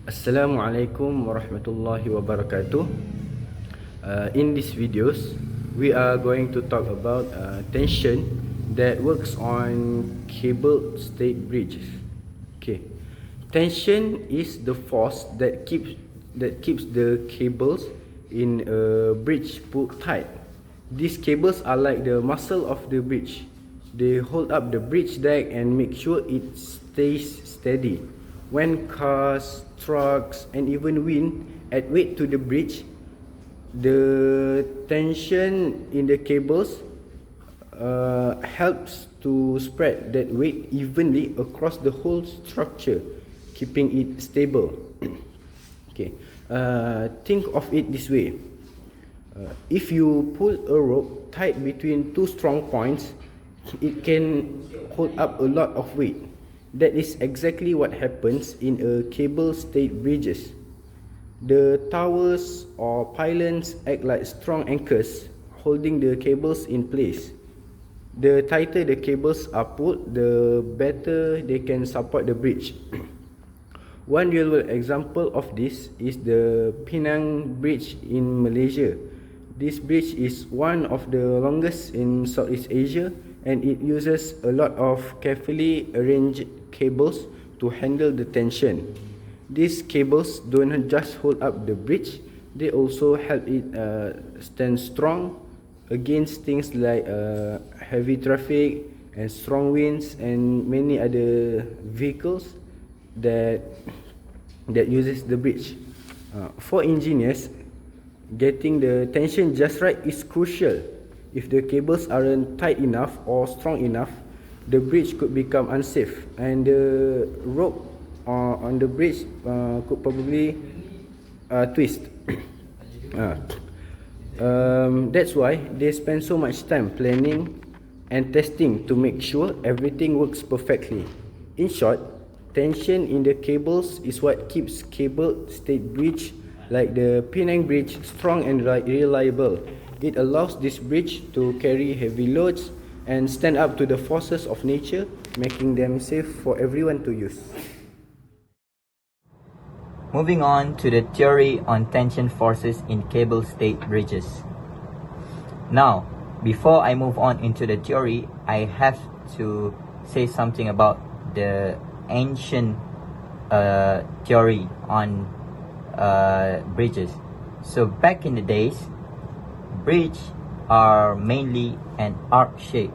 Assalamualaikum warahmatullahi wabarakatuh. In these videos, we are going to talk about tension that works on cable stayed bridges. Okay, tension is the force that keeps the cables in a bridge pulled tight. These cables are like the muscle of the bridge. They hold up the bridge deck and make sure it stays steady. When cars, trucks, and even wind add weight to the bridge, the tension in the cables helps to spread that weight evenly across the whole structure, keeping it stable. Okay, think of it this way. If you pull a rope tight between two strong points, it can hold up a lot of weight. That is exactly what happens in a cable-stayed bridges. The towers or pylons act like strong anchors, holding the cables in place. The tighter the cables are pulled, the better they can support the bridge. One real-world example of this is the Penang Bridge in Malaysia. This bridge is one of the longest in Southeast Asia, and it uses a lot of carefully arranged cables to handle the tension. These cables don't just hold up the bridge, they also help it stand strong against things like heavy traffic and strong winds and many other vehicles that uses the bridge. For engineers, getting the tension just right is crucial. If the cables aren't tight enough or strong enough, the bridge could become unsafe, and the rope on the bridge could probably twist. That's why they spend so much time planning and testing to make sure everything works perfectly. In short, tension in the cables is what keeps cable-stayed bridge like the Penang Bridge strong and reliable. It allows this bridge to carry heavy loads and stand up to the forces of nature, making them safe for everyone to use. Moving on to the theory on tension forces in cable-stayed bridges. Now, before I move on into the theory, I have to say something about the ancient theory on bridges. So back in the days, bridges are mainly an arc shape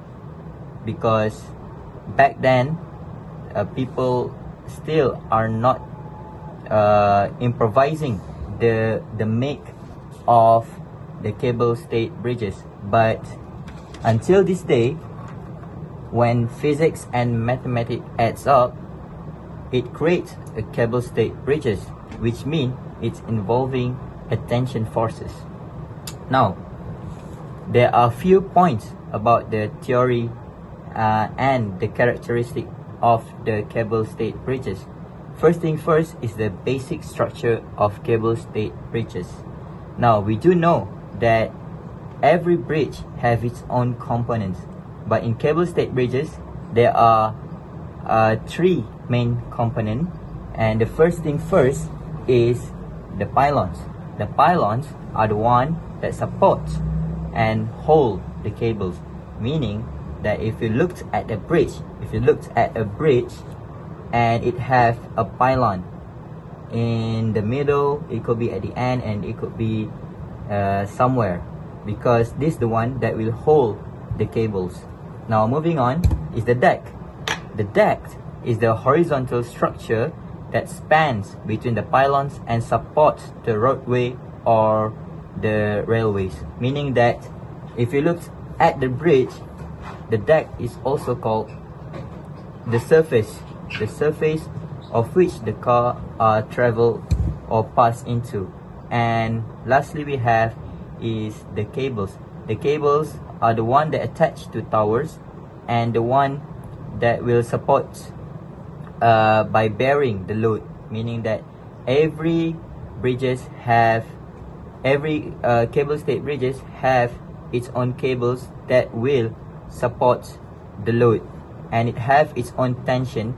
because back then people still are not improvising the make of the cable-stayed bridges. But until this day, when physics and mathematics adds up, it creates a cable-stayed bridges, which means it's involving tension forces. Now, there are few points about the theory and the characteristic of the cable-stayed bridges. First thing first is the basic structure of cable-stayed bridges. Now, we do know that every bridge has its own components, but in cable-stayed bridges, there are three main components, and the first thing first is the pylons. The pylons are the one that supports and hold the cables, meaning that if you looked at a bridge, and it have a pylon in the middle, it could be at the end, and it could be somewhere, because this is the one that will hold the cables. Now moving on is the deck. The deck is the horizontal structure that spans between the pylons and supports the roadway or the railways, meaning that if you look at the bridge, the deck is also called the surface of which the car travel or pass into. And lastly, we have is the cables. The cables are the one that attach to towers and the one that will support by bearing the load, meaning that every cable-stayed bridges have its own cables that will support the load, and it have its own tension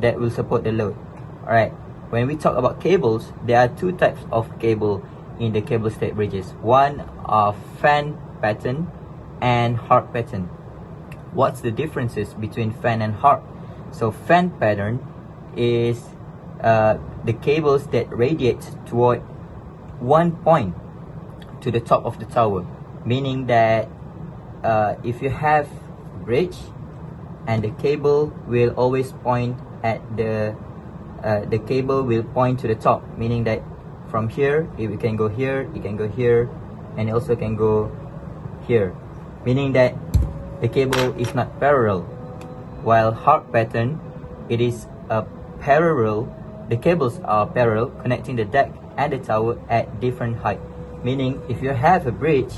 that will support the load. Alright, when we talk about cables, there are two types of cable in the cable stayed bridges. One are fan pattern and harp pattern. What's the differences between fan and harp? So fan pattern is the cables that radiate toward one point to the top of the tower, meaning that if you have bridge and the cable will always point at the cable will point to the top, meaning that from here it can go here, it can go here, and it also can go here, meaning that the cable is not parallel. While harp pattern, it is a parallel, the cables are parallel, connecting the deck and the tower at different height, meaning if you have a bridge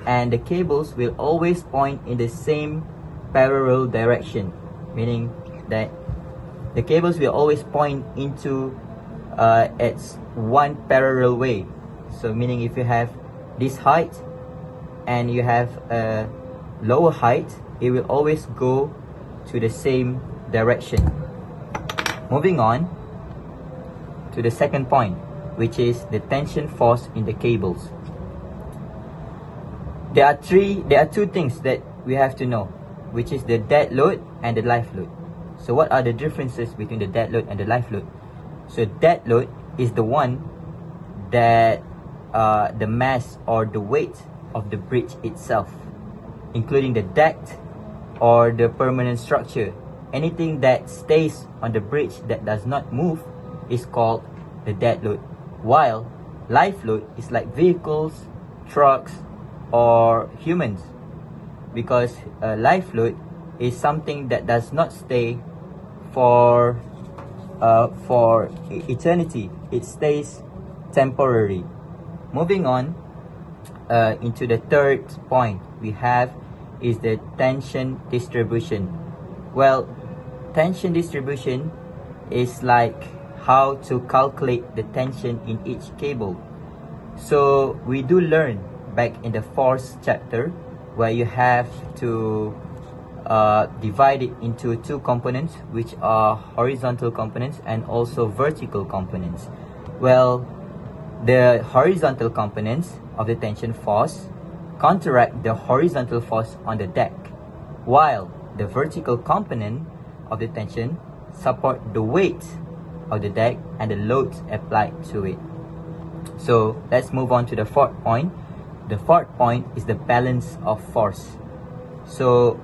and the cables will always point in the same parallel direction, meaning that the cables will always point into its one parallel way. So meaning if you have this height and you have a lower height, it will always go to the same direction. Moving on to the second point, which is the tension force in the cables. There are two things that we have to know, which is the dead load and the live load. So what are the differences between the dead load and the live load? So dead load is the one that the mass or the weight of the bridge itself, including the deck or the permanent structure. Anything that stays on the bridge that does not move is called the dead load. While live load is like vehicles, trucks, or humans, because live load is something that does not stay for eternity. It stays temporary. Moving on into the third point we have is the tension distribution. Well, tension distribution is like how to calculate the tension in each cable. So we do learn back in the force chapter, where you have to divide it into two components, which are horizontal components and also vertical components. Well, the horizontal components of the tension force counteract the horizontal force on the deck, while the vertical component of the tension support the weight of the deck and the loads applied to it. So let's move on to the fourth point. The fourth point is the balance of force. So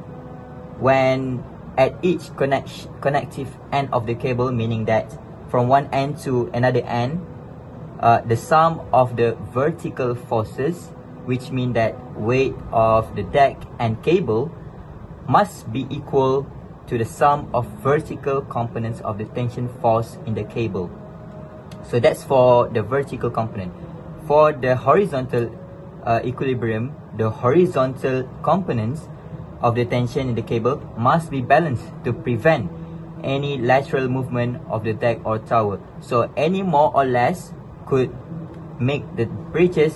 when at each connective end of the cable, meaning that from one end to another end, the sum of the vertical forces, which mean that weight of the deck and cable, must be equal to the sum of vertical components of the tension force in the cable. So that's for the vertical component. For the horizontal equilibrium, the horizontal components of the tension in the cable must be balanced to prevent any lateral movement of the deck or tower. So any more or less could make the bridges,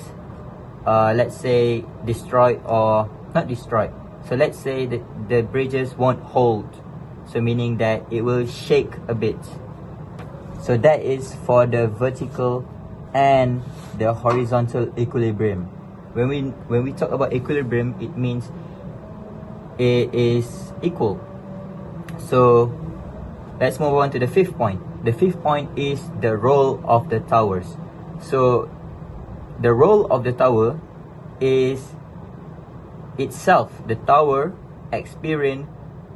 let's say, destroyed or not destroyed. So let's say that the bridges won't hold, so meaning that it will shake a bit. So that is for the vertical and the horizontal equilibrium. When we talk about equilibrium, it means it is equal. So let's move on to the fifth point. The fifth point is the role of the towers. So the role of the tower is itself, the tower experience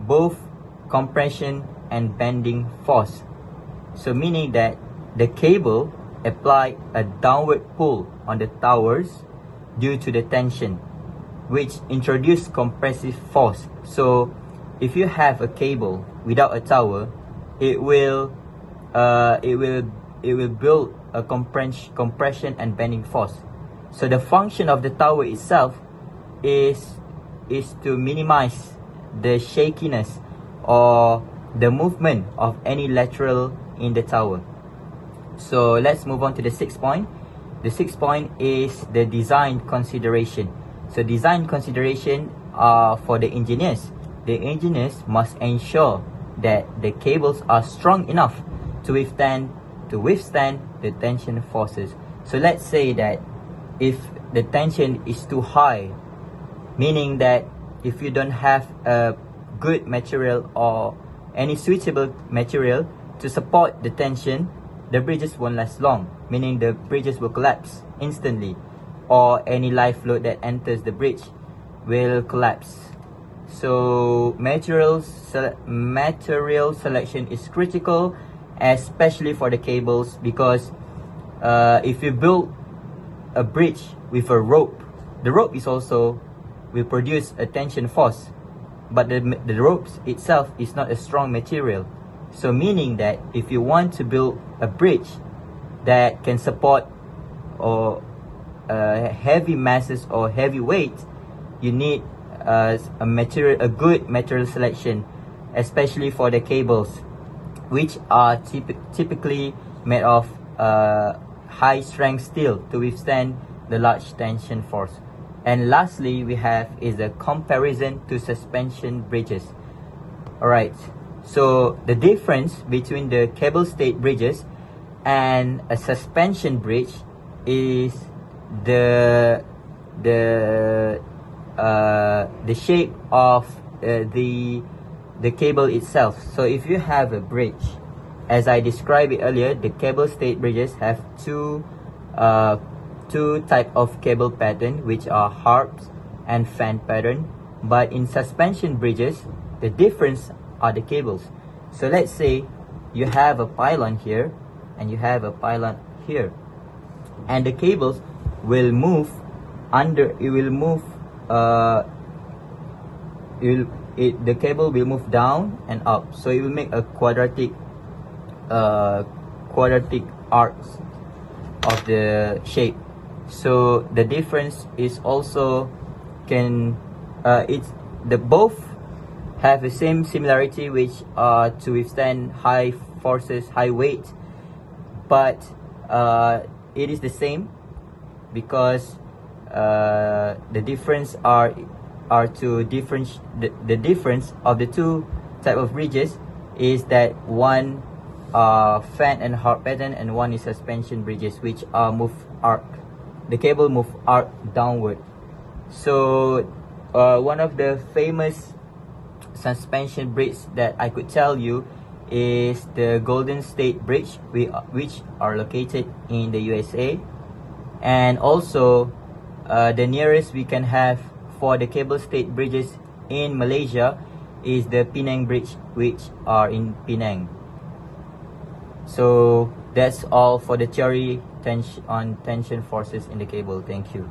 both compression and bending force. So meaning that the cable apply a downward pull on the towers due to the tension, which introduce compressive force. So if you have a cable without a tower, it will build a compression and bending force. So the function of the tower itself is to minimize the shakiness or the movement of any lateral in the tower. So let's move on to the sixth point. The sixth point is the design consideration. So design consideration are for the engineers. The engineers must ensure that the cables are strong enough to withstand to withstand the tension forces. So let's say that if the tension is too high, meaning that if you don't have a good material or any suitable material to support the tension, the bridges won't last long, meaning the bridges will collapse instantly, or any live load that enters the bridge will collapse. So material selection is critical, especially for the cables, because if you build a bridge with a rope, the rope is also will produce a tension force, but the ropes itself is not a strong material. So meaning that if you want to build a bridge that can support or heavy masses or heavy weight, you need a good material selection, especially for the cables, which are typically made of high strength steel to withstand the large tension force. And lastly, we have is the comparison to suspension bridges. Alright, so the difference between the cable stayed bridges and a suspension bridge is the shape of the cable itself. So if you have a bridge, as I described it earlier, the cable stayed bridges have two type of cable pattern, which are harps and fan pattern. But in suspension bridges, the difference are the cables. So let's say you have a pylon here and you have a pylon here, and the cables will move the cable will move down and up, so it will make a quadratic arcs of the shape. So the difference is also both have the same similarity, which are to withstand high forces, high weight, but it is the same because the difference the difference of the two type of bridges is that one fan and harp pattern and one is suspension bridges, which are move arc. The cable move arc downward. So one of the famous suspension bridge that I could tell you is the Golden State Bridge, which are located in the USA, and also the nearest we can have for the cable stayed bridges in Malaysia is the Penang Bridge, which are in Penang. So that's all for the theory on tension forces in the cable. Thank you.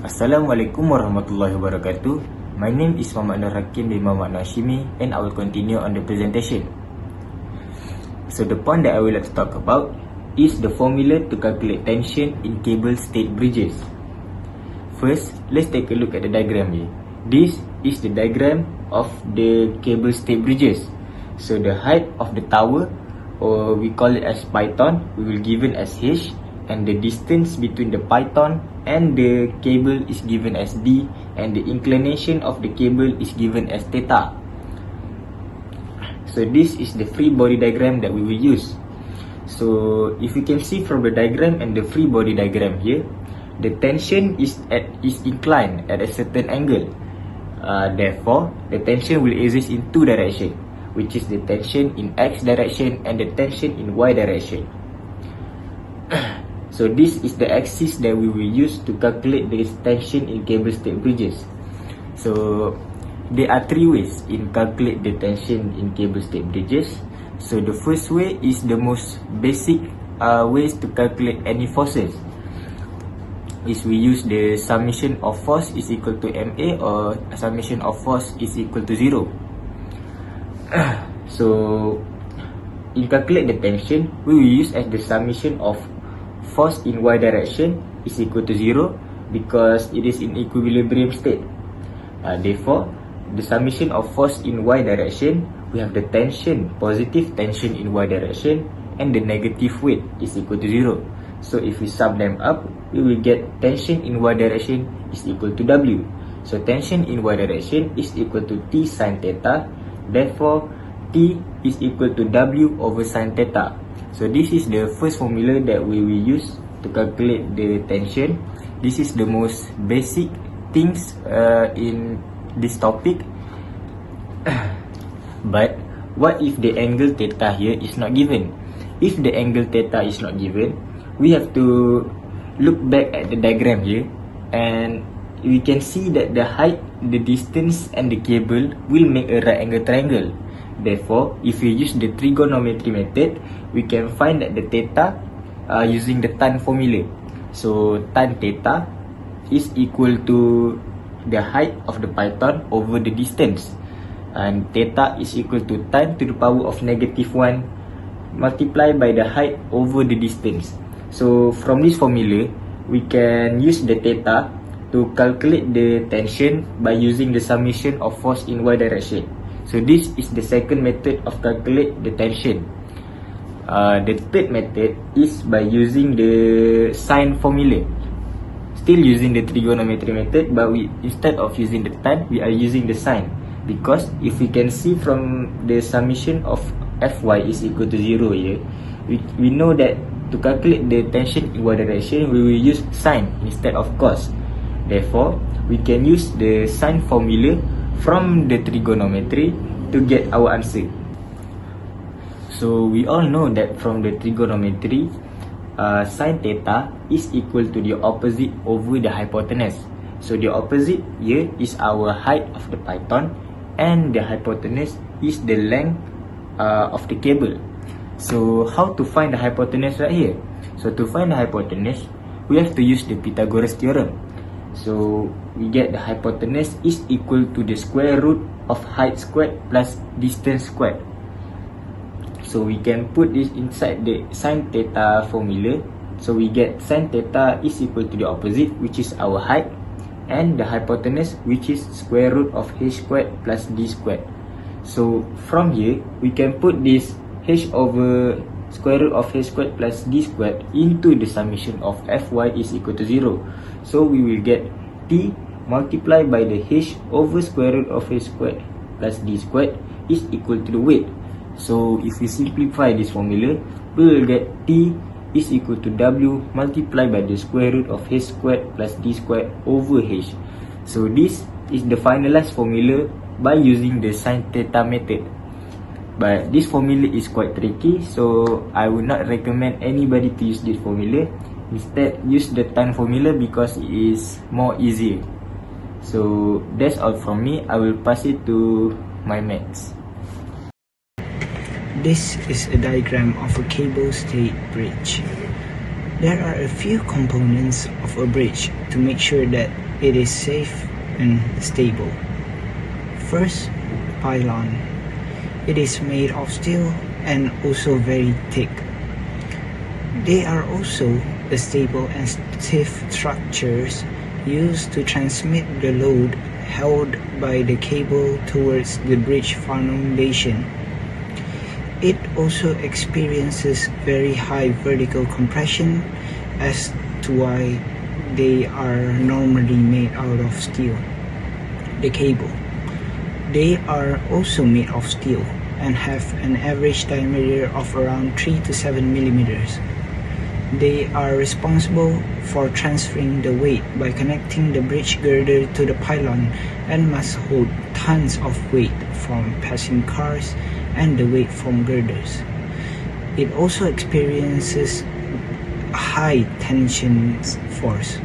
Assalamualaikum warahmatullahi wabarakatuh. My name is Muhammad Nur Hakim bin Muhammad Hashimi, and I will continue on the presentation. So the point that I would like to talk about is the formula to calculate tension in cable stayed bridges. First, let's take a look at the diagram here. This is the diagram of the cable stayed bridges. So the height of the tower, or we call it as python, we will given as h, and the distance between the python and the cable is given as d, and the inclination of the cable is given as theta. So this is the free body diagram that we will use. So if you can see from the diagram and the free body diagram here, the tension is inclined at a certain angle. Therefore, the tension will exist in two directions, which is the tension in x direction and the tension in y direction. So this is the axis that we will use to calculate the tension in cable stayed bridges. So there are three ways in calculate the tension in cable stayed bridges. So the first way is the most basic ways to calculate any forces. Is we use the summation of force is equal to MA, or summation of force is equal to 0. So in calculate the tension, we will use as the summation of force in y direction is equal to 0 because it is in equilibrium state. Therefore, the summation of force in y direction, we have the tension, positive tension in y direction, and the negative weight is equal to 0. So if we sum them up, we will get tension in y direction is equal to W. So tension in y direction is equal to T sine theta. Therefore, T is equal to W over sine theta. So this is the first formula that we will use to calculate the tension. This is the most basic things in this topic. But what if the angle theta here is not given? If the angle theta is not given, we have to look back at the diagram here, and we can see that the height, the distance and the cable will make a right angle triangle. Therefore, if we use the trigonometry method, we can find that the theta using the tan formula. So tan theta is equal to the height of the python over the distance, and theta is equal to tan to the power of -1 multiplied by the height over the distance. So from this formula, we can use the theta to calculate the tension by using the summation of force in y direction. So this is the second method of calculate the tension. The third method is by using the sine formula. Still using the trigonometry method, but instead of using the tan, we are using the sine. Because if we can see from the summation of Fy is equal to 0 here, we know that to calculate the tension in y direction, we will use sine instead of cos. Therefore, we can use the sine formula from the trigonometry to get our answer. So we all know that from the trigonometry, sine theta is equal to the opposite over the hypotenuse. So the opposite here is our height of the python, and the hypotenuse is the length of the cable. So how to find the hypotenuse right here? So to find the hypotenuse, we have to use the Pythagoras theorem. So we get the hypotenuse is equal to the square root of height squared plus distance squared. So we can put this inside the sine theta formula. So we get sine theta is equal to the opposite, which is our height, and the hypotenuse, which is square root of h squared plus d squared. So from here, we can put this h over square root of h squared plus d squared into the summation of Fy is equal to 0. So we will get T multiplied by the h over square root of h squared plus d squared is equal to the weight. So if we simplify this formula, we will get T is equal to W multiplied by the square root of h squared plus d squared over h. So this is the finalized formula by using the sine theta method. But this formula is quite tricky, so I would not recommend anybody to use this formula. Instead, use the tan formula because it is more easier. So that's all from me. I will pass it to my mates. This is a diagram of a cable-stayed bridge. There are a few components of a bridge to make sure that it is safe and stable. First, pylon. It is made of steel and also very thick. They are also the stable and stiff structures used to transmit the load held by the cable towards the bridge foundation. It also experiences very high vertical compression, as to why they are normally made out of steel. The cable. They are also made of steel and have an average diameter of around 3 to 7 millimeters. They are responsible for transferring the weight by connecting the bridge girder to the pylon and must hold tons of weight from passing cars and the weight from girders. It also experiences high tension force.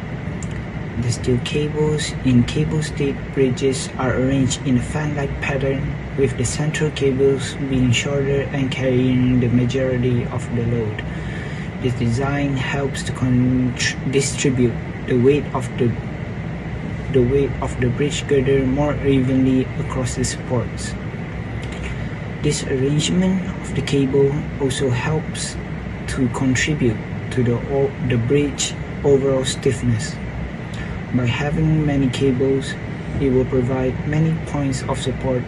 The steel cables in cable-stayed bridges are arranged in a fan-like pattern, with the central cables being shorter and carrying the majority of the load. This design helps to distribute the weight of the bridge girder more evenly across the supports. This arrangement of the cable also helps to contribute to the bridge overall stiffness. By having many cables, it will provide many points of support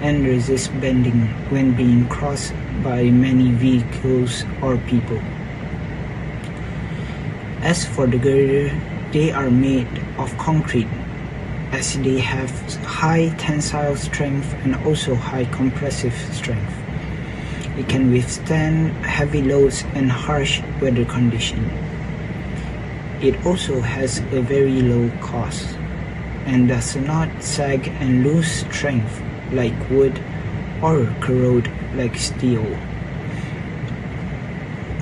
and resist bending when being crossed by many vehicles or people. As for the girder, they are made of concrete. as they have high tensile strength and also high compressive strength. It can withstand heavy loads and harsh weather conditions. It also has a very low cost and does not sag and lose strength like wood or corrode like steel.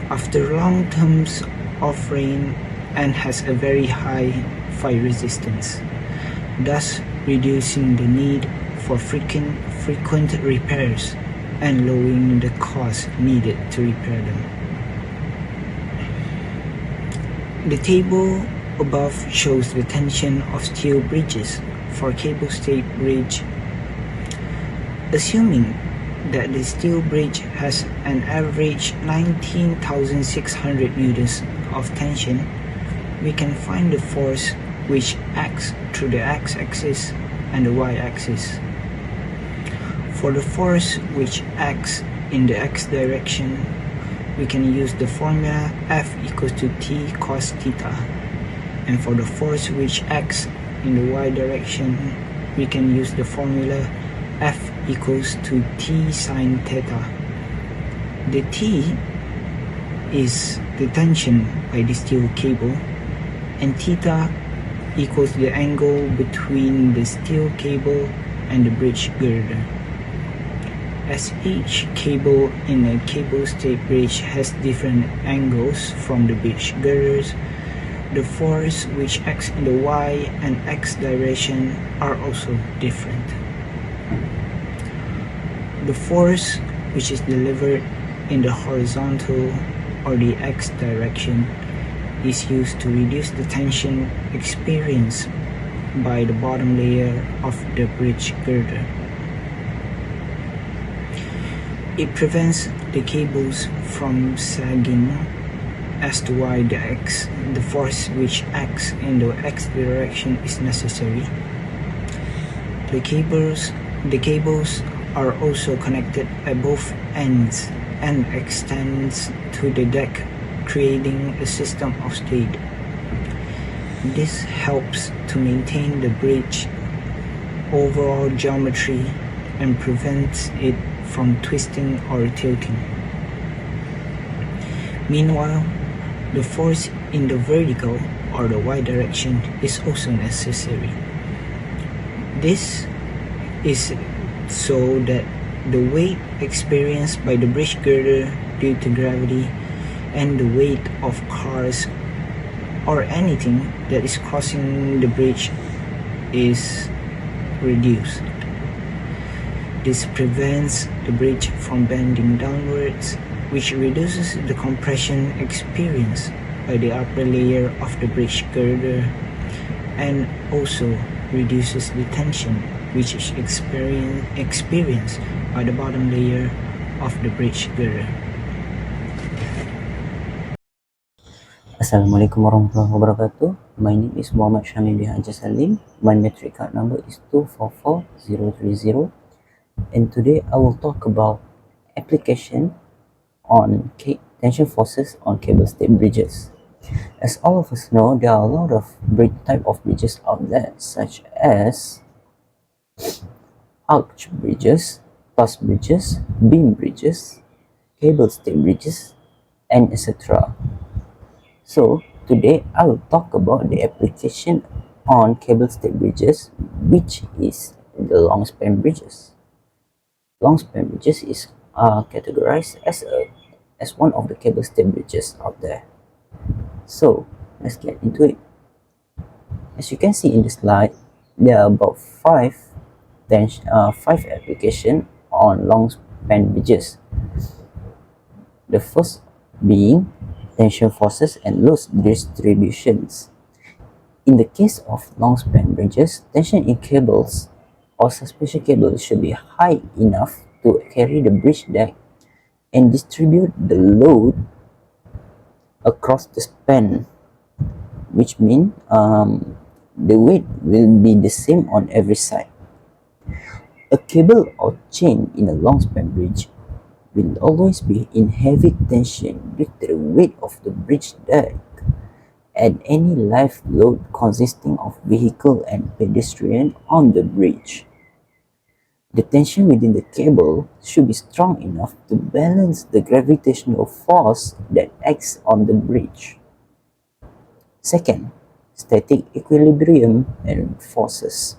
After long terms of rain and has a very high fire resistance, thus reducing the need for frequent repairs and lowering the cost needed to repair them. The table above shows the tension of steel bridges for cable-stayed bridge. Assuming that the steel bridge has an average 19,600 newtons of tension, we can find the force which acts through the x-axis and the y-axis. For the force which acts in the x direction, we can use the formula F equals to T cos theta. And for the force which acts in the y direction, we can use the formula F equals to T sine theta. The T is the tension by the steel cable, and theta equals the angle between the steel cable and the bridge girder. As each cable in a cable-stayed bridge has different angles from the bridge girders, the force which acts in the y and x direction are also different. The force which is delivered in the horizontal or the x direction is used to reduce the tension experienced by the bottom layer of the bridge girder. It prevents the cables from sagging as to why the force which acts in the x direction is necessary. The cables are also connected at both ends and extends to the deck, creating a system of stayed. This helps to maintain the bridge overall geometry and prevents it from twisting or tilting. Meanwhile, the force in the vertical or the y direction is also necessary. This is so that the weight experienced by the bridge girder due to gravity and the weight of cars or anything that is crossing the bridge is reduced. This prevents the bridge from bending downwards, which reduces the compression experienced by the upper layer of the bridge girder and also reduces the tension which is experienced by the bottom layer of the bridge girder. Assalamualaikum warahmatullahi wabarakatuh. My name is Muhammad Syamil bin Haji Salim. My metric card number is 244030. And today I will talk about application on tension forces on cable-stayed bridges. As all of us know, there are a lot of type of bridges out there, such as arch bridges, truss bridges, beam bridges, cable-stayed bridges, and etc. So today I will talk about the application on cable-stayed bridges, which is the long span bridges. Long span bridges is categorized as one of the cable-stayed bridges out there. So let's get into it. As you can see in the slide, there are about five applications on long span bridges. The first being tension forces and load distributions. In the case of long span bridges, tension in cables or suspension cables should be high enough to carry the bridge deck and distribute the load across the span, which means the weight will be the same on every side. A cable or chain in a long span bridge will always be in heavy tension due to the weight of the bridge deck and any live load consisting of vehicle and pedestrian on the bridge. The tension within the cable should be strong enough to balance the gravitational force that acts on the bridge. Second, static equilibrium and forces.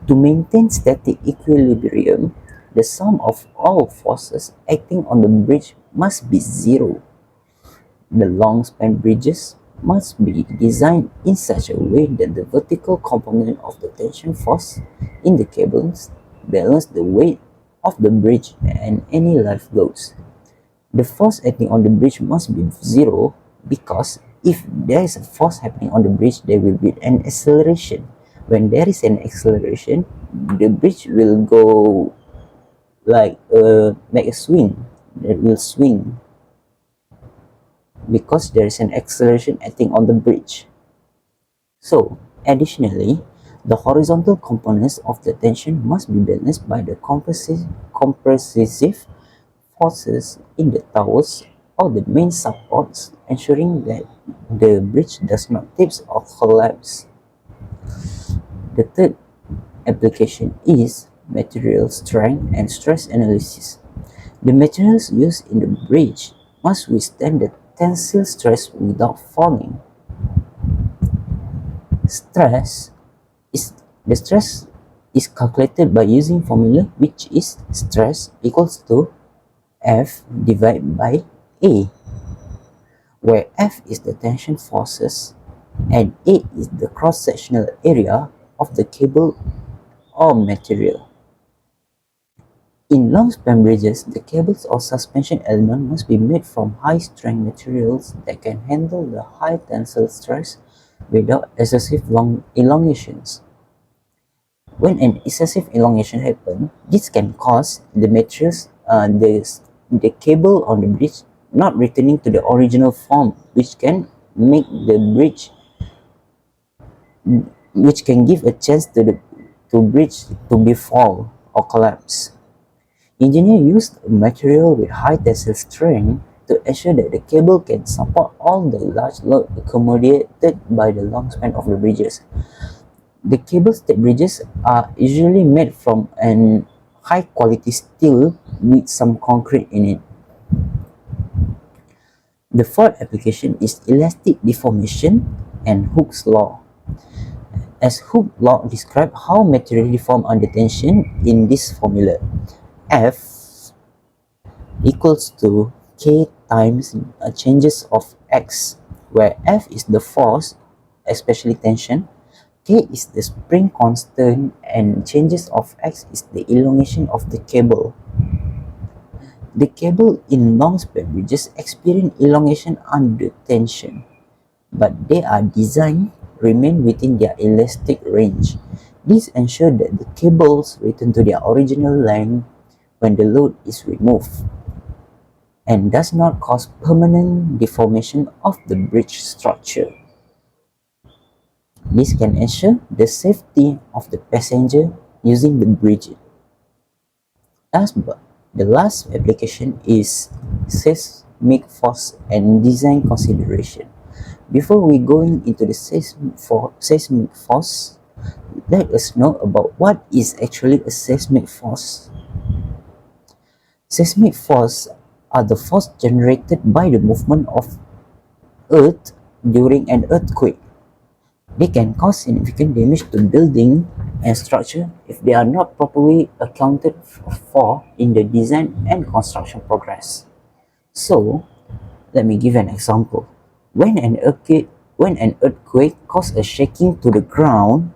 To maintain static equilibrium, the sum of all forces acting on the bridge must be zero. The long-span bridges must be designed in such a way that the vertical component of the tension force in the cables balance the weight of the bridge and any live loads. The force acting on the bridge must be zero because if there is a force happening on the bridge, there will be an acceleration. When there is an acceleration, the bridge will go like a swing. It will swing because there is an acceleration acting on the bridge. So, additionally, the horizontal components of the tension must be balanced by the compressive forces in the towers or the main supports, ensuring that the bridge does not tip or collapse. The third application is material strength and stress analysis. The materials used in the bridge must withstand the tensile stress without falling. The stress is calculated by using formula which is stress equals to F divided by A, where F is the tension forces and A is the cross-sectional area of the cable or material. In long-span bridges, the cables or suspension element must be made from high-strength materials that can handle the high tensile stress without excessive elongations. When an excessive elongation happens, this can cause the materials, the cable on the bridge not returning to the original form, which can make the bridge, which can give a chance to the bridge to be fall or collapse. Engineers used a material with high tensile strength to ensure that the cable can support all the large load accommodated by the long span of the bridges. The cable-stayed bridges are usually made from an high-quality steel with some concrete in it. The fourth application is elastic deformation and Hooke's law. As Hooke's law describes how material deform under tension in this formula, F equals to K times changes of X, where F is the force, especially tension, K is the spring constant, and changes of X is the elongation of the cable. The cable in long-span bridges experience elongation under tension, but they are designed remain within their elastic range. This ensures that the cables return to their original length when the load is removed, and does not cause permanent deformation of the bridge structure. This can ensure the safety of the passenger using the bridge. The last application is seismic force and design consideration. Before we go into the seismic force, let us know about what is actually a seismic force. Seismic force are the force generated by the movement of Earth during an earthquake. They can cause significant damage to building and structure if they are not properly accounted for in the design and construction progress. So, let me give an example. When an earthquake causes a shaking to the ground,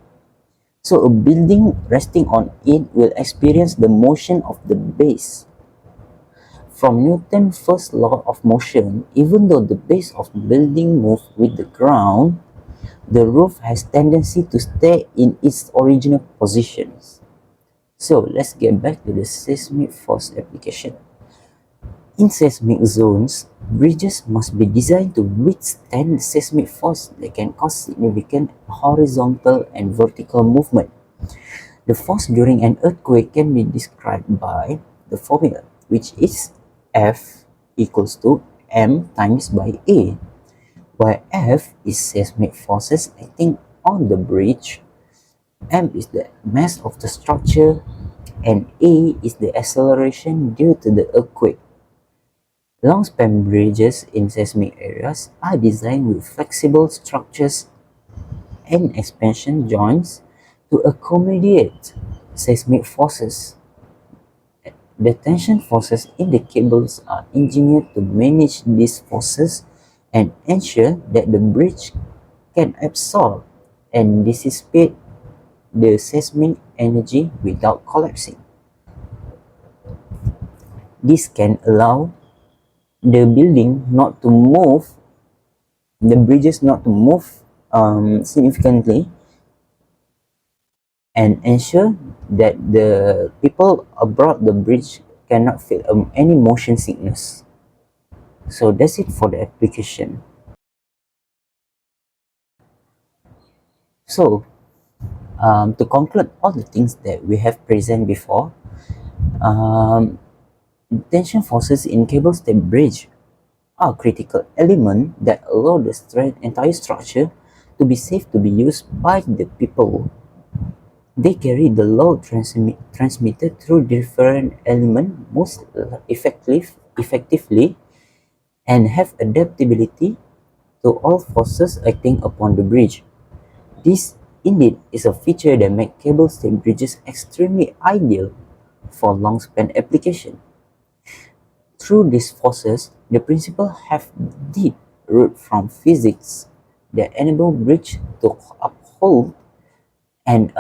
so a building resting on it will experience the motion of the base. From Newton's first law of motion, even though the base of the building moves with the ground, the roof has tendency to stay in its original positions. So let's get back to the seismic force application. In seismic zones, bridges must be designed to withstand seismic force that can cause significant horizontal and vertical movement. The force during an earthquake can be described by the formula, which is F equals to M times by A, where F is seismic forces acting on the bridge, M is the mass of the structure, and A is the acceleration due to the earthquake. Long-span bridges in seismic areas are designed with flexible structures and expansion joints to accommodate seismic forces. The tension forces in the cables are engineered to manage these forces and ensure that the bridge can absorb and dissipate the seismic energy without collapsing. This can allow the building not to move, the bridges not to move significantly, and ensure that the people aboard the bridge cannot feel any motion sickness. So that's it for the application. So to conclude all the things that we have present before, tension forces in cable stay bridge are critical element that allow the entire structure to be safe to be used by the people. They carry the load transmitted through different elements most effectively and have adaptability to all forces acting upon the bridge. This indeed is a feature that makes cable stay bridges extremely ideal for long-span application. Through these forces, the principles have deep root from physics that enable bridge to uphold an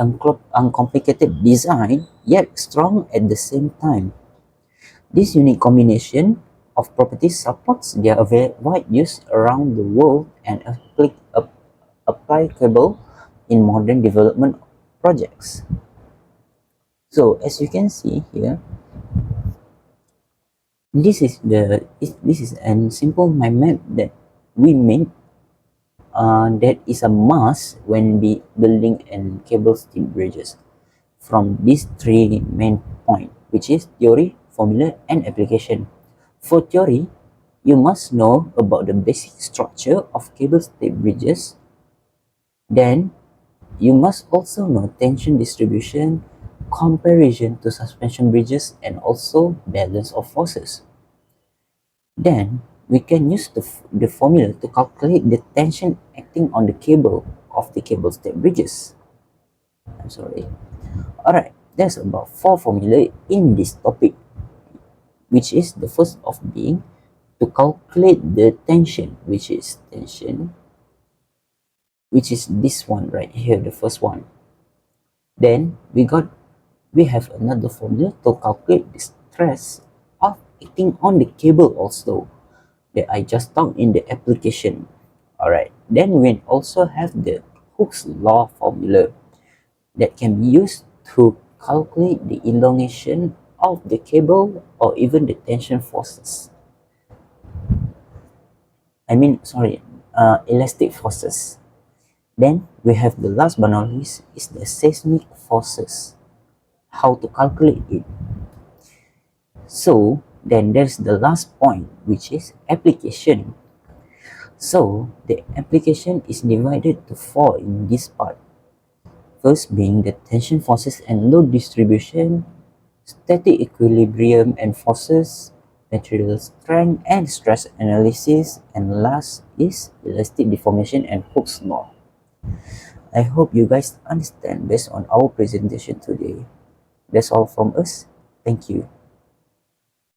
uncomplicated design yet strong at the same time. This unique combination of properties supports their wide use around the world and applicable in modern development projects. So as you can see here, this is a simple mind map that we made that is a must when building and cable stay bridges from these three main points, which is theory, formula, and application. For theory, you must know about the basic structure of cable stay bridges. Then you must also know tension distribution, comparison to suspension bridges, and also balance of forces. Then we can use the formula to calculate the tension acting on the cable of the cable stay bridges. I'm sorry. Alright, there's about 4 formula in this topic, which is the first of being to calculate the tension, which is this one right here, the first one. Then we have another formula to calculate the stress of acting on the cable also that I just taught in the application. Alright, then we also have the Hooke's law formula that can be used to calculate the elongation of the cable or even the tension forces. Elastic forces. Then we have the last but not least is the seismic forces. How to calculate it. So then there's the last point, which is application. So the application is divided to 4 in this part. First being the tension forces and load distribution, static equilibrium and forces, material strength and stress analysis, and last is elastic deformation and Hooke's law. I hope you guys understand based on our presentation today. That's all from us. Thank you.